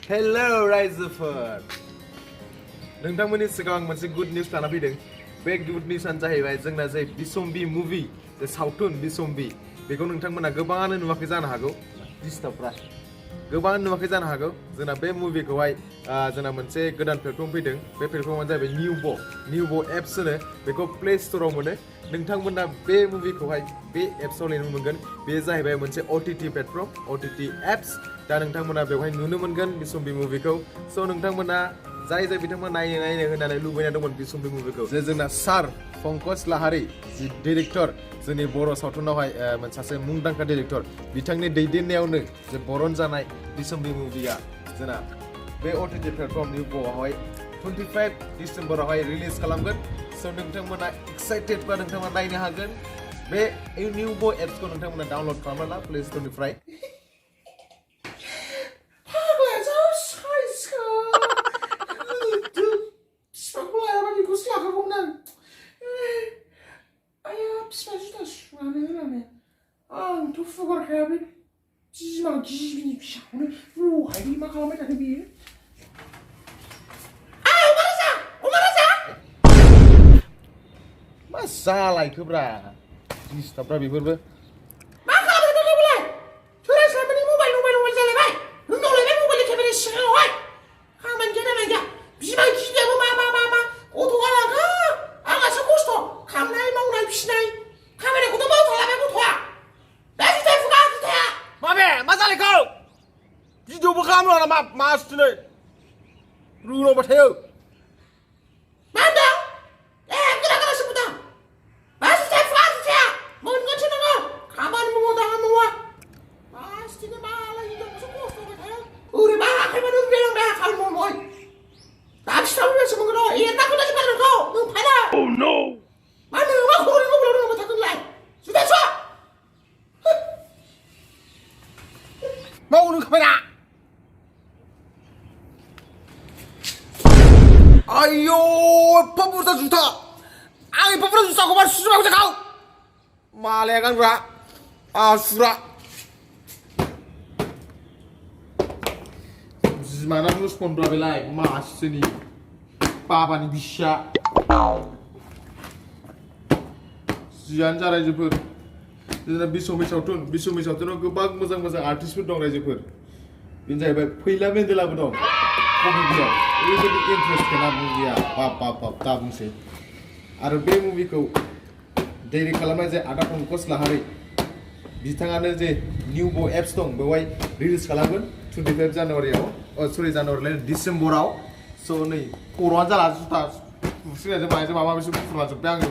Hello, raijwpwr. नोंथांमोननि सिगां मोनसे गुड निउस लाना फैदों। बे गुड निउसआनो जाहैबाय जोंना जे बिसम्बि मुभि जे सावथुन बिसम्बि बेखौ नोंथांमोना गोबाङानो नुवाखै जानो हागौ। डिस्टार्बफ्रा गोबां नुवाखै जानो हागौ। जोंना बे मुभिखौहाय जोंना मोनसे गोदान प्लेटफर्म फैदों। बे प्लेटफर्मआनो जाहैबाय न्यूबो एप्स होनो बेखौ प्ले स्ट'राव मोनो। नोंथांमोना बे मुभिखौहाय बे एप्सआव नायनो मोनगोन। बेयो जाहैबाय मोनसे OTT प्लेटफर्म OTT एप्स। दा नोंथांमोना बेवहाय नुनो मोनगोन बिसम्बि मुभिखौ। स' नोंथांमोना जाय बिथांमोना नायनो होननानै लुबैना दंमोन बिसम्बि मुभिखौ जे जोंना सार पंकज लाहारी जि डिरेक्टर जोंनि बर' सावथुनावहाय सासे मुंदांखा डिरेक्टर बिथांनि दैदेननायावनो जे बरन जानाय बिसम्बि मुभिया जोंना बे OTT प्लेटफर्म न्यूबोआवहाय 25 डिसेम्बरावहाय रिलिज खालामगोन। स' नोंथांमोना एक्साइटेड बा नोंथांमोना नायनो हागोन। बे न्यूबो एप्सखौ नोंथांमोना डाउनलड खालामना ला प्ले स्ट'रनिफ्राय। आंथ' फुगारखाया बे बिमा गिबिनि फिसाखौनो लहाय मा खालामबाय थादों बेयो? मा जालायखोब्रा डिस्टार्बफ्रा बेफोरबो मा खालामबाय थादों बेलाय? सोरांस्लाबनि मबाइल जालायबाय नोंनावलाय मबाइलनि केमेरा सिगाङावहाय खामानि गैया नालाय गैया बिमा गिबियाबो मा गथ'आ लांखा आंहासो खस्थ' खामनाय मावनाय फिसिनाय खामानिखौथ' मावथारलाबाय गथ'आ दा जुथाय फुगा जुथाया माबे मा जालायखौ भिडिअबो खालामला नामा मा दिनै रुलांबाय थायो मा होनदों? गोदासो बुंदों मा जुथाय फुगा जुथाया मोनगोनसो नोङो खामानि मावा दाङा मावा मासथिनो मालाय हिनजावखौसो खस्थ' होबाय थायो ओरैबा आखाइबानो बेलांबाय खामानि मावबाय दा फिसाबो बेसो मोनगोन र' एरना खोनासो गार नोंखौ नों फायना मा नोंमा खर'नि मबाइलाव रोंबाय थागोनलाय जुथाय स' मावनो खाबायना आयौ एफा बुरजा जुथा आं एफा बुरजा जुथाखौ मा सुजोबाखै जाखाव मालाया गानग्रा आसुरा बिमाना लुस फनब्रा बेलाय मासेनि बाबानि बिसिया जियानो जा रायजोफोर जोंना बिसम्बि सावथुनाव गोबां मोजां आर्टिस्टफोर दं रायजोफोर बेनो जाहैबाय फैला मेन्देलाबो दं कमेडियाव ओरैबायदि इन्टारेस्ट गोनां मुभिया बाब दा बुंसै आरो बे मुभिखौ डाइरेक्ट खालामनाय जे आदा पंकज लाहारी बिथाङानो जे न्यूबो एप्स दं बेवहाय रिलिज खालामगोन 25 जानुवारियाव जानुवारि डिसेम्बराव स' नै खर'आनो जाला जुथा बुसिनायजों माबायजों माबा मोनसे बुफुंलाजोब्बाय आङो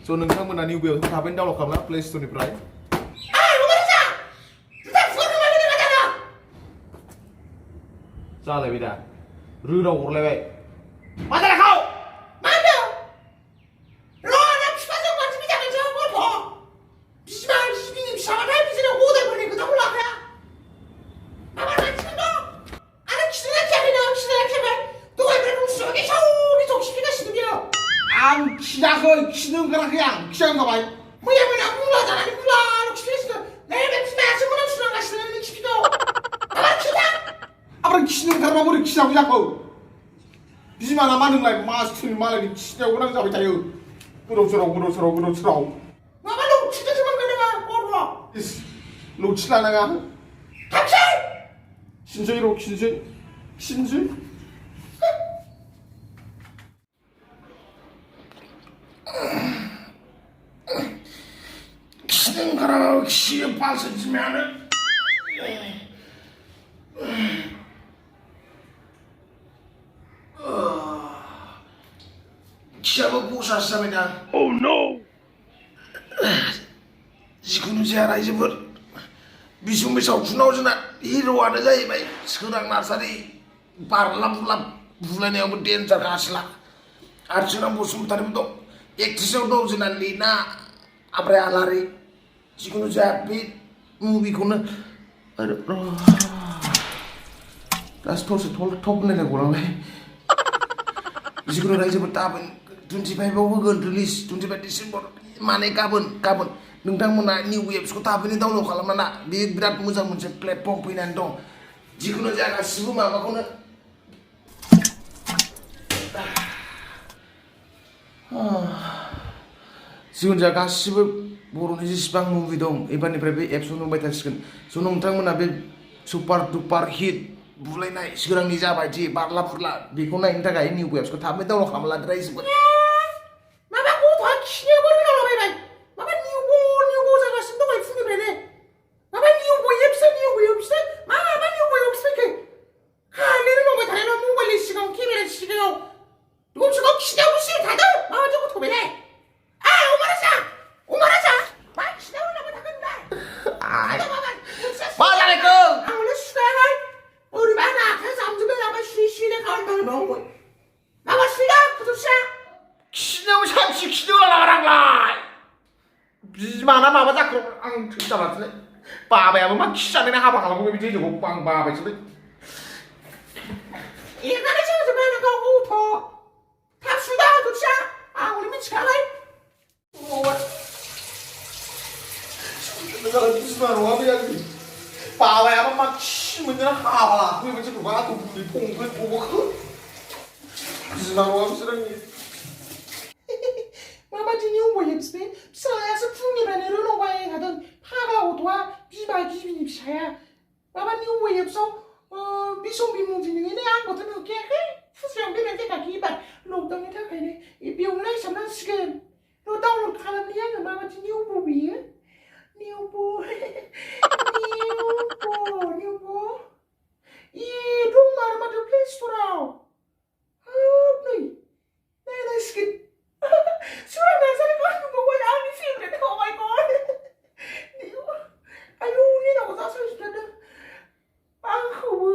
स' नोंथांमोना न्यूबोआव थाबैनो डाउनलड खालामना प्ले स्ट'रनिफ्राय जालायबाय दा रोदाव हरलायबाय मा जालायखौ मा होनदों? र'ना बिफाजों मानसि बिजाबनोसो गथ' बिमा गिबिनि फिसाबाथाय बिदिनो गदायफोरनि खोथाखौ लाखाया माबा मानसिफोर दं आरो खिनाया खियाखै दहायनिफ्राय मुसुराव गेसाव खिफिगासिनो बियो आं खियाखै खिनो ओंखाराखै आं खिया ओंखारबाय मैया मोना मुला जानानै मुलाल' खिफिगासिनो नै बे बिमायासो मोनामसुनांगासिनो नोंनि खिफिखौ माबा खिथा ओमफ्राय खिनो ओंखारबा बोरै खिनांगौ जाखौ बिमाना मा नोंलाय मासथिनि मालायनि खिनायावबो नां जाबाय थायो गोदाव सोराव माबा लौथिजोंसो मोनगोन नोङो गथ' इस लौथि लानाङा थांसै खिनोसै र' खिनोसै खिनो ओंखाराबाबो खियो पालसो बिमायानो खियाबो बसासो जाबाय दा जिखुनु जाया रायजोफोर बिसम्बि सावथुनाव जोंना हिर'आनो जाहैबाय सोरां नार्जारि बारलाब बुलायनायावबो डेन्जार आसला आरो जोंना बसुमतारिबो दं एक्ट्रिसआव दं जोंना लिना ओमफ्राय आलारि जिखुनु जाया बे मुभिखौनो दासो थप होनलायनाय गलांबाय जिखुनु रायजोफोर 25 आव होगोन रिलिज 25 डिसेम्बर माने गाबोन नोंथांमोना निउ एप्सखौ थाबैनो डाउनलड खालामना बे बिराद मोजां मोनसे प्लेटफर्म फैनानै दं जिखुनु जाया गासिबो माबाखौनो जिखुनु जाया गासिबो बर'नि जेसेबां मुभि दं एबारनिफ्राय बे एप्सआव नुबाय थासिगोन स' नोंथांमोना बे सुपार डुपार हिट बुलायनाय सिगांनि जाबायदि बारला बुरला बेखौ नायनो थाखाय निउ एप्सखौ थाबैनो डाउनलड खालामना लादो रायजोफोर माबा गथ'आ खिनायावबो रोंलाबायबाय माबा निउबो जागासिनो दं फुंनिफ्रायनो माबा निउबो एप्स माबा निउबो एप्स फैखो खानो रोंबाय थानायल' मबाइलनि सिगाङाव केमेरानि सिगाङाव दसेखौ खिनायावबो सिरि थादो माबायदि गथ' बेलाय उमाराजा मा खिनायाव रोंलाबाय थागोन नोंलाय मा जालायखो आंलाय सुखायाखै ओरैबा आंना आखाया जामजोबबाय नामा सिरि खालामनानै मावबाय माबा सुइदा खुदुसिया खिनायाव सानसे खिनो लागारांलाय बिमाना माबा जाखो आं थैजालासैलै बाबायाबो मा खिजानानै हाबा खालामो बिदि हिनजावखौ आं बाबायसोलै एरनानैसो होजोब्बाय नोंखौ गथ' थाब सुइदा खुदुसिया आं हले मिथिखाबाय बिमा नङा बे आंनि बाबायाबो मा खि मोनजाना हाबा लाफैबाय जोंखौ आंखौ बुलि फंफै गबोखो बिमा नङा बिसोर आंनि माबायदि निउबो एप्स बे फिसायासो फुंनिफ्रायनो रोंलाबाय थादों फाग्ला गथ'आ बिमा गिबिनि फिसाया माबा निउबो एप्सआव बिसम्बि मुभि नोङो आंखौथ' नुखायाखै फुजायाव बेरायनो जायाखै एबार लकडाउननि थाखायनो बेयावनो नायसाबनांसिगोन डाउनलड खालामनि आङो माबायदि निउबो बेयो निउबो दं आरो माथो प्ले स्ट'राव हाब नै नायनांसिगोन सुरा नार्जारिखौ नुबावबाय आंनि फेभरेट oh my god आयौ नेनाखौ जा साइजथारदों आंखौबो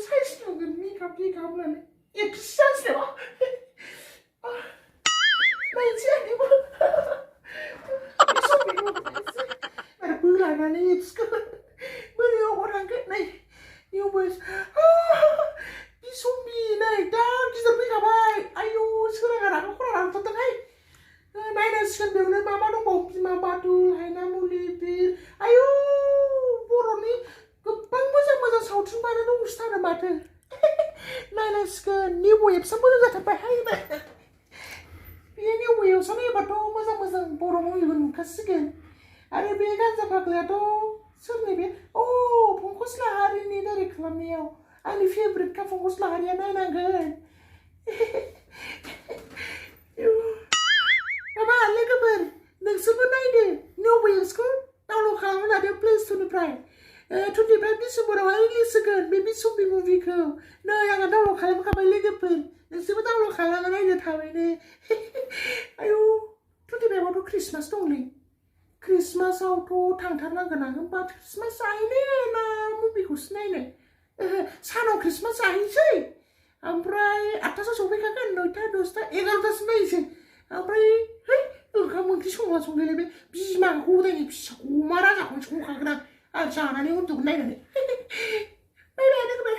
साइज नुगोन मेकआप होननानै एक्ट्रेस जानोसै नामा नायनोसै आंनिबो बोलानानै एप्सखौ बोरै अबाव थांखो नै निउबो बिसम्बि नै दा गिदिर फैखाबाय आयौ सोराङा रागा खरा रांथारदोंहाय नायनांसिगोन बेयावनो मा दंबावो बिमा बादुल हायना मुलि बिर आयौ बर'नि गोबां मोजां सावथुनफोर दंसोगारो माथो नायनांसिगोन निउबो एप्सआ मोजां जाथारबायहाय बे निउबो एप्सआव नायबाथ' मोजां बर' मुभिबो नुखासिगोन आरो बे गान्जा फाग्लायाथ' सोरनि बे पंकज लाहारिनि डाइरेक्ट खालामनायाव आंनि फेभरेटखा पंकज लाहारिया नायनांगोन माबा लोगोफोर नोंसोरबो नायदो निउबो एप्सखौ डाउनलड खालामना लादो प्ले स्ट'रनिफ्राय 25 डिसेम्बरावहाय रिलिज होगोन बे बिसम्बि मुभिखौ नै आंहा डाउनलड खालामखाबाय लोगोफोर नोंसोरबो डाउनलड खालामना नायदो थाबैनो आयौ 25आवथ' ख्रिस्टमास दंलै ख्रिस्टमासावथ' थांथारनांगोन आं होमबा ख्रिस्टमास जाहैनो ना मुभिखौसो नायनो सानाव ख्रिस्टमास जाहैनोसै ओमफ्राय 8टासोआव सफैखागोन 9टा 10टा 11टासिम नायनोसै ओमफ्राय है ओंखाम ओंख्रि संलायलायबाय बिमा गदायनि फिसाखौ अमा राजाखौनो संखागोन आं जानानै उन्दुगोन नायनानै बाय बाय लोगोफोर